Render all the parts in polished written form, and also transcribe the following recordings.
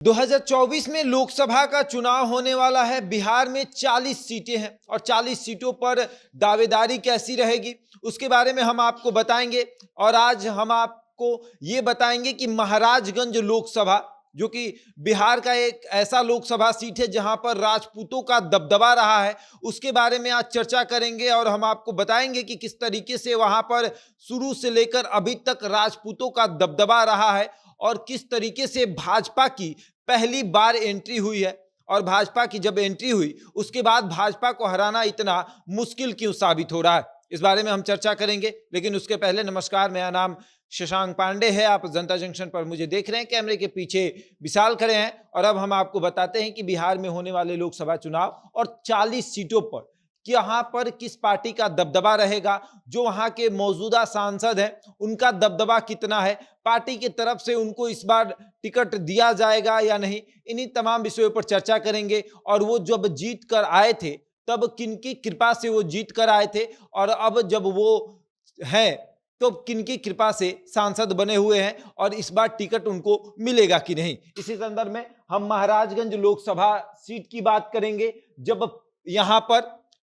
2024 में लोकसभा का चुनाव होने वाला है। बिहार में 40 सीटें हैं और 40 सीटों पर दावेदारी कैसी रहेगी उसके बारे में हम आपको बताएंगे। और आज हम आपको ये बताएंगे कि महाराजगंज लोकसभा, जो कि बिहार का एक ऐसा लोकसभा सीट है जहां पर राजपूतों का दबदबा रहा है, उसके बारे में आज चर्चा करेंगे। और हम आपको बताएंगे कि किस तरीके से वहां पर शुरू से लेकर अभी तक राजपूतों का दबदबा रहा है और किस तरीके से भाजपा की पहली बार एंट्री हुई है। और भाजपा की जब एंट्री हुई उसके बाद भाजपा को हराना इतना मुश्किल क्यों साबित हो रहा है, इस बारे में हम चर्चा करेंगे। लेकिन उसके पहले नमस्कार, मेरा नाम शशांक पांडे है। आप जनता जंक्शन पर मुझे देख रहे हैं, कैमरे के पीछे विशाल खड़े हैं। और अब हम आपको बताते हैं कि बिहार में होने वाले लोकसभा चुनाव और 40 सीटों पर यहाँ पर किस पार्टी का दबदबा रहेगा, जो वहां के मौजूदा सांसद हैं उनका दबदबा कितना है, पार्टी की तरफ से उनको इस बार टिकट दिया जाएगा या नहीं, इन्हीं तमाम विषयों पर चर्चा करेंगे। और वो जब जीत कर आए थे तब किनकी कृपा से वो जीत कर आए थे और अब जब वो हैं तो किनकी कृपा से सांसद बने हुए हैं और इस बार टिकट उनको मिलेगा कि नहीं। इसी संदर्भ में हम महाराजगंज लोकसभा सीट की बात करेंगे। जब यहां पर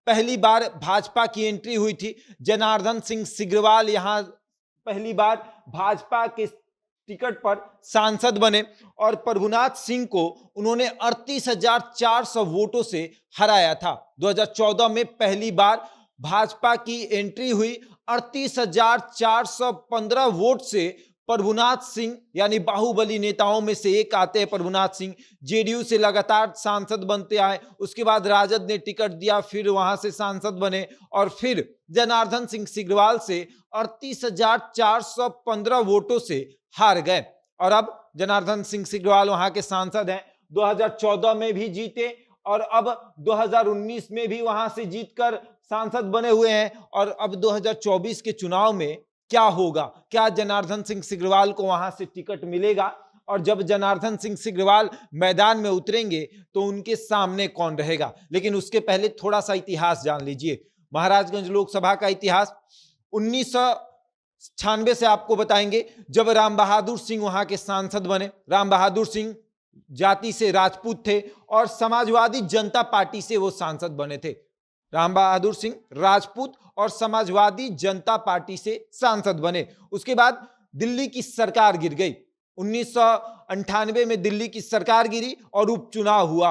पहली बार भाजपा की एंट्री हुई थी, जनार्दन सिंह सिग्रीवाल यहां पहली बार भाजपा के टिकट पर सांसद बने और प्रभुनाथ सिंह को उन्होंने 38,400 वोटों से हराया था। 2014 में पहली बार भाजपा की एंट्री हुई, 38,415 वोट से प्रभुनाथ सिंह, यानी बाहुबली नेताओं में से एक आते हैं प्रभुनाथ सिंह, जेडीयू से लगातार सांसद बनते आए। उसके बाद राजद ने टिकट दिया, फिर वहां से सांसद बने और फिर जनार्दन सिंह सिग्रीवाल से 38,415 वोटों से हार गए। और अब जनार्दन सिंह सिग्रीवाल वहां के सांसद हैं। 2014 में भी जीते और अब 2019 में भी वहां से जीतकर सांसद बने हुए हैं। और अब 2024 के चुनाव में क्या होगा, क्या जनार्दन सिंह सिग्रीवाल को वहां से टिकट मिलेगा? और जब जनार्दन सिंह सिग्रीवाल मैदान में उतरेंगे तो उनके सामने कौन रहेगा? लेकिन उसके पहले थोड़ा सा इतिहास जान लीजिए, महाराजगंज लोकसभा का इतिहास। 1996 से आपको बताएंगे, जब राम बहादुर सिंह वहां के सांसद बने। राम बहादुर सिंह जाति से राजपूत थे और समाजवादी जनता पार्टी से वो सांसद बने थे। राम बहादुर सिंह राजपूत और समाजवादी जनता पार्टी से सांसद बने। उसके बाद दिल्ली की सरकार गिर गई। 1998 में दिल्ली की सरकार गिरी और उपचुनाव हुआ।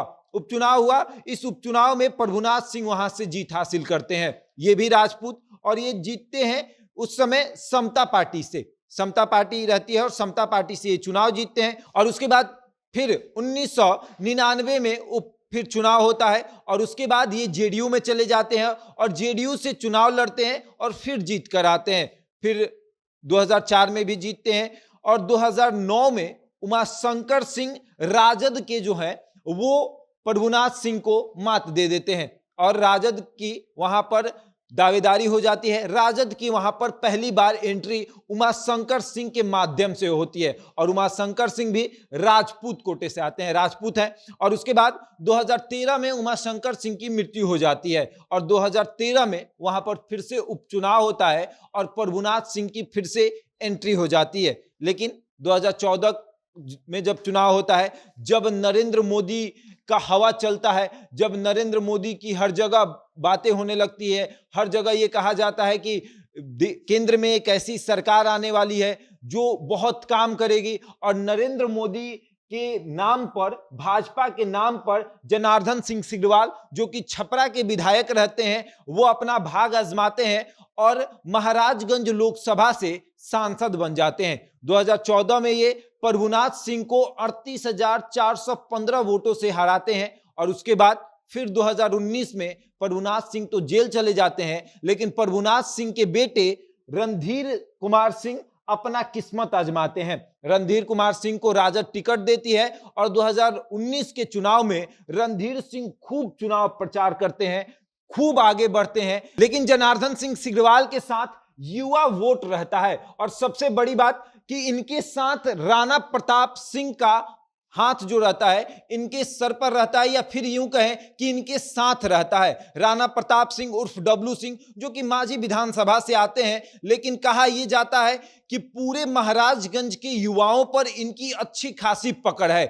इस उपचुनाव में प्रभुनाथ सिंह वहां से जीत हासिल करते हैं। ये भी राजपूत और ये जीतते हैं उस समय समता पार्टी से। समता पार्टी रहती है और समता पार्टी से ये चुनाव जीतते हैं। और उसके बाद फिर 1999 में फिर चुनाव होता है और उसके बाद ये जेडीयू में चले जाते हैं और जेडीयू से चुनाव लड़ते हैं और फिर जीत कर आते हैं। फिर 2004 में भी जीतते हैं और 2009 में उमाशंकर सिंह राजद के जो है वो प्रभुनाथ सिंह को मात दे देते हैं और राजद की वहां पर दावेदारी हो जाती है। राजद की वहां पर पहली बार एंट्री उमाशंकर सिंह के माध्यम से होती है और उमाशंकर सिंह भी राजपूत कोटे से आते हैं, राजपूत हैं। और उसके बाद 2013 में उमाशंकर सिंह की मृत्यु हो जाती है और 2013 में वहां पर फिर से उपचुनाव होता है और प्रभुनाथ सिंह की फिर से एंट्री हो जाती है। लेकिन 2014 में जब चुनाव होता है, जब नरेंद्र मोदी का हवा चलता है, जब नरेंद्र मोदी की हर जगह बातें होने लगती है, हर जगह ये कहा जाता है कि केंद्र में एक ऐसी सरकार आने वाली है जो बहुत काम करेगी और नरेंद्र मोदी के नाम पर, भाजपा के नाम पर जनार्दन सिंह सिग्रीवाल, जो कि छपरा के विधायक रहते हैं, वो अपना भाग आजमाते हैं और महाराजगंज लोकसभा से सांसद बन जाते हैं। 2014 में ये प्रभुनाथ सिंह को 38,415 वोटों से हराते हैं और उसके बाद फिर 2019 में प्रभुनाथ सिंह तो जेल चले जाते हैं, लेकिन प्रभुनाथ सिंह के बेटे रणधीर कुमार सिंह अपना किस्मत आजमाते हैं। रणधीर कुमार सिंह को राजद टिकट देती है और 2019 के चुनाव में रणधीर सिंह खूब चुनाव प्रचार करते हैं, खूब आगे बढ़ते हैं। लेकिन जनार्दन सिंह सिग्रीवाल के साथ युवा वोट रहता है और सबसे बड़ी बात कि इनके साथ राणा प्रताप सिंह का हाथ जो रहता है इनके सर पर रहता है, या फिर यूं कहें कि इनके साथ रहता है। राणा प्रताप सिंह उर्फ डब्लू सिंह, जो कि मांझी विधानसभा से आते हैं, लेकिन कहा यह जाता है कि पूरे महाराजगंज के युवाओं पर इनकी अच्छी खासी पकड़ है।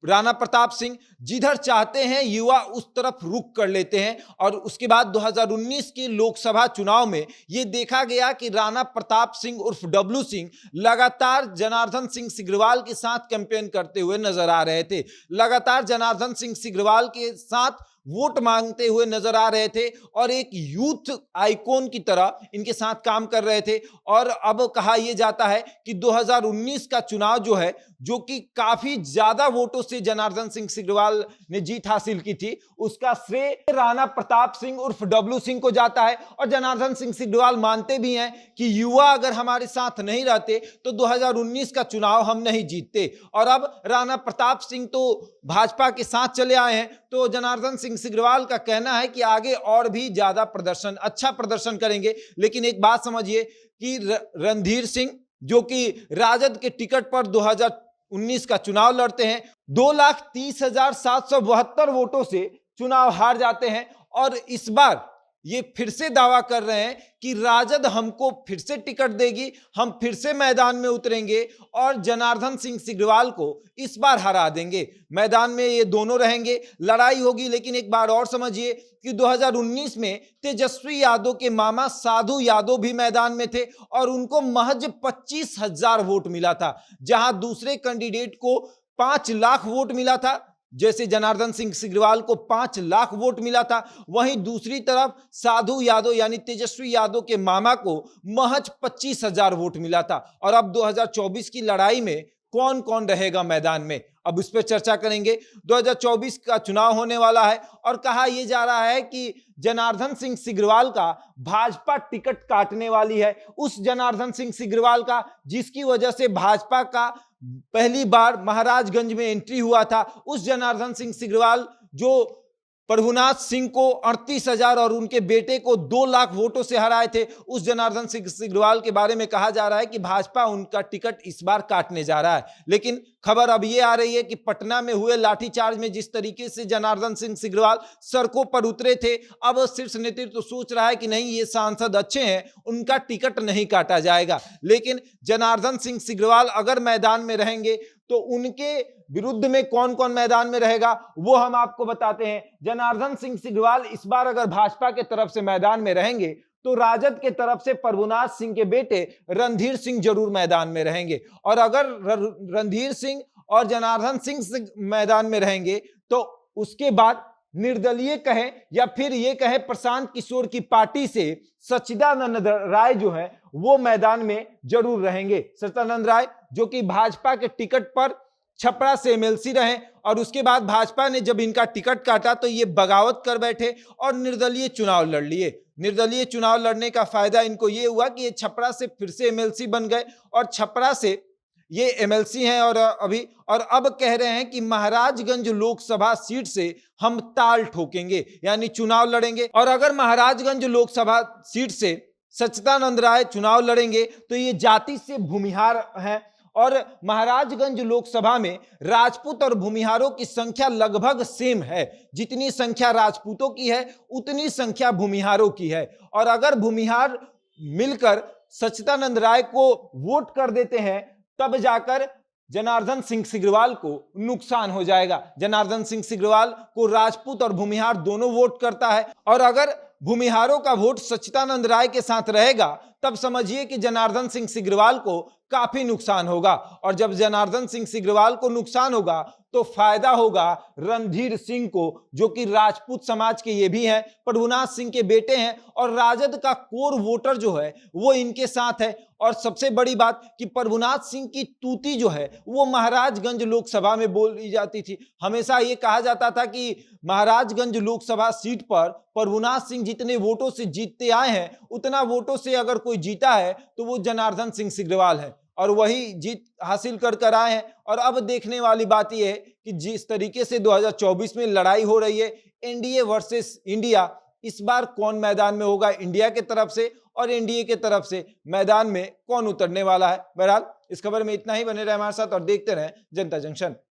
राणा प्रताप सिंह जिधर चाहते हैं युवा उस तरफ रुख कर लेते हैं। और उसके बाद 2019 के लोकसभा चुनाव में यह देखा गया कि राणा प्रताप सिंह उर्फ डब्लू सिंह लगातार जनार्दन सिंह सिग्रीवाल के साथ कैंपेन करते हुए नजर आ रहे थे, लगातार जनार्दन सिंह सिग्रीवाल के साथ वोट मांगते हुए नजर आ रहे थे और एक यूथ आइकॉन की तरह इनके साथ काम कर रहे थे। और अब कहा यह जाता है कि 2019 का चुनाव जो है, जो कि काफी ज्यादा वोटों से जनार्दन सिंह सिग्रीवाल ने जीत हासिल की थी, उसका श्रेय राणा प्रताप सिंह उर्फ डब्लू सिंह को जाता है। और जनार्दन सिंह सिग्रीवाल मानते भी हैं कि युवा अगर हमारे साथ नहीं रहते तो 2019 का चुनाव हम नहीं जीतते। और अब राणा प्रताप सिंह तो भाजपा के साथ चले आए हैं, तो जनार्दन सिंह सिग्रीवाल का कहना है कि आगे और भी ज्यादा प्रदर्शन, अच्छा प्रदर्शन करेंगे। लेकिन एक बात समझिए कि रणधीर सिंह जो कि राजद के टिकट पर 2019 का चुनाव लड़ते हैं, 2,30,772 वोटों से चुनाव हार जाते हैं। और इस बार ये फिर से दावा कर रहे हैं कि राजद हमको फिर से टिकट देगी, हम फिर से मैदान में उतरेंगे और जनार्दन सिंह सिग्रीवाल को इस बार हरा देंगे। मैदान में ये दोनों रहेंगे, लड़ाई होगी। लेकिन एक बार और समझिए कि 2019 में तेजस्वी यादव के मामा साधु यादव भी मैदान में थे और उनको महज 25,000 वोट मिला था, जहां दूसरे कैंडिडेट को 5 लाख वोट मिला था। जैसे जनार्दन सिंह सिग्रीवाल को 5 लाख वोट मिला था, वहीं दूसरी तरफ साधु यादव यानी तेजस्वी यादव के मामा को महज 25,000 वोट मिला था। और अब 2024 की लड़ाई में कौन कौन रहेगा मैदान में, अब इस पर चर्चा करेंगे। 2024 का चुनाव होने वाला है और कहा यह जा रहा है कि जनार्दन सिंह सिग्रीवाल का भाजपा टिकट काटने वाली है, उस जनार्दन सिंह सिग्रीवाल का जिसकी वजह से भाजपा का पहली बार महाराजगंज में एंट्री हुआ था, उस जनार्दन सिंह सिग्रीवाल जो प्रभुनाथ सिंह को 38,000 और उनके बेटे को 2 लाख वोटों से हराए थे, उस जनार्दन सिंह सिग्रीवाल के बारे में कहा जा रहा है कि भाजपा उनका टिकट इस बार काटने जा रहा है। लेकिन खबर अब यह आ रही है कि पटना में हुए लाठीचार्ज में जिस तरीके से जनार्दन सिंह सिग्रीवाल सड़कों पर उतरे थे, अब शीर्ष नेतृत्व तो सोच रहा है कि नहीं, ये सांसद अच्छे हैं, उनका टिकट नहीं काटा जाएगा। लेकिन जनार्दन सिंह सिग्रीवाल अगर मैदान में रहेंगे तो उनके विरुद्ध में कौन कौन मैदान में रहेगा वो हम आपको बताते हैं। जनार्दन सिंह सिग्रीवाल इस बार अगर भाजपा के तरफ से मैदान में रहेंगे तो राजद के तरफ से प्रभुनाथ सिंह के बेटे रणधीर सिंह जरूर मैदान में रहेंगे। और अगर रणधीर सिंह और जनार्दन सिंह मैदान में रहेंगे तो उसके बाद निर्दलीय कहें या फिर ये कहें प्रशांत किशोर की पार्टी से सच्चिदानंद राय जो है वो मैदान में जरूर रहेंगे। सच्चिदानंद राय जो कि भाजपा के टिकट पर छपरा से एमएलसी रहे और उसके बाद भाजपा ने जब इनका टिकट काटा तो ये बगावत कर बैठे और निर्दलीय चुनाव लड़ लिए। निर्दलीय चुनाव लड़ने का फायदा इनको ये हुआ कि ये छपरा से फिर से एमएलसी बन गए और छपरा से ये एमएलसी हैं और अब कह रहे हैं कि महाराजगंज लोकसभा सीट से हम ताल ठोकेंगे, यानी चुनाव लड़ेंगे। और अगर महाराजगंज लोकसभा सीट से सच्चिदानंद राय चुनाव लड़ेंगे तो ये जाति से भूमिहार हैं और महाराजगंज लोकसभा में राजपूत और भूमिहारों की संख्या लगभग सेम है। जितनी संख्या राजपूतों की है उतनी संख्या भूमिहारों की है। और अगर भूमिहार मिलकर सच्चिदानंद राय को वोट कर देते हैं तब जाकर जनार्दन सिंह सिग्रीवाल को नुकसान हो जाएगा। जनार्दन सिंह सिग्रीवाल को राजपूत और भूमिहार दोनों वोट करता है और अगर भूमिहारों का वोट सच्चिदानंद राय के साथ रहेगा तब समझिए कि जनार्दन सिंह सिग्रीवाल को काफी नुकसान होगा। और जब जनार्दन सिंह सिग्रीवाल को नुकसान होगा तो फायदा होगा रणधीर सिंह को, जो कि राजपूत समाज के ये भी हैं, प्रभुनाथ सिंह के बेटे हैं और राजद का कोर वोटर जो है वो इनके साथ है। और सबसे बड़ी बात कि प्रभुनाथ सिंह की तूती जो है वो महाराजगंज लोकसभा में बोली जाती थी। हमेशा ये कहा जाता था कि महाराजगंज लोकसभा सीट पर प्रभुनाथ सिंह जितने वोटों से जीतते आए हैं उतना वोटों से अगर कोई जीता है तो वो जनार्दन सिंह सिग्रीवाल है और वही जीत हासिल कर आए हैं। और अब देखने वाली बात यह है कि जिस तरीके से 2024 में लड़ाई हो रही है एनडीए वर्सेस इंडिया, इस बार कौन मैदान में होगा, इंडिया के तरफ से और एनडीए के तरफ से मैदान में कौन उतरने वाला है। बहरहाल इस खबर में इतना ही, बने रहे हमारे साथ और देखते रहें जनता जंक्शन।